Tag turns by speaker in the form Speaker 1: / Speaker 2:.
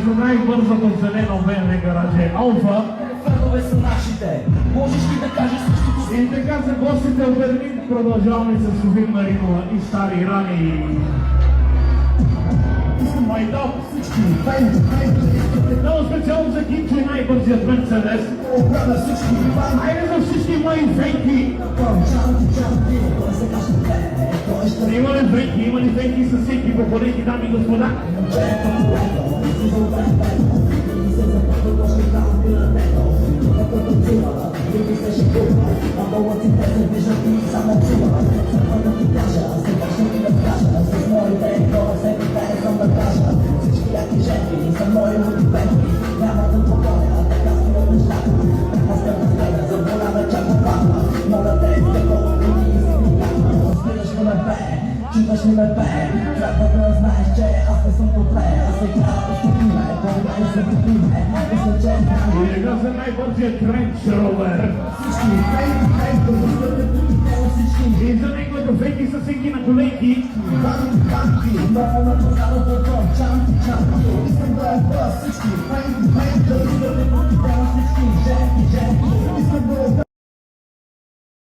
Speaker 1: за най-бързото зелено БМВ гараже Алфа.
Speaker 2: Фенове са нашите, можеш ли да кажеш същото?
Speaker 1: И така за гостите от Берлин продължаваме с Софин Маринова и Стари Рани. Майдал всички фен, много специално за Кинчо и най-бързият Мерцедес. Айде за всички мои фенки! Има ли фенки? Има ли фенки с всеки поколени, дами и господа?
Speaker 2: Чуваш ли ме бе? Трябва да знаеш, че аз не съм добре. Аз се играя да стопиме, по-добре се купиме. Мисля, че
Speaker 1: И сега за най-бързият Range Rover.
Speaker 2: всички фейки, да бъдат другите всички.
Speaker 1: И за неговото фейки са всеки на колейки.
Speaker 2: Банки, много на пазара да бъдат чанти. Искам да е бъд всички фейки.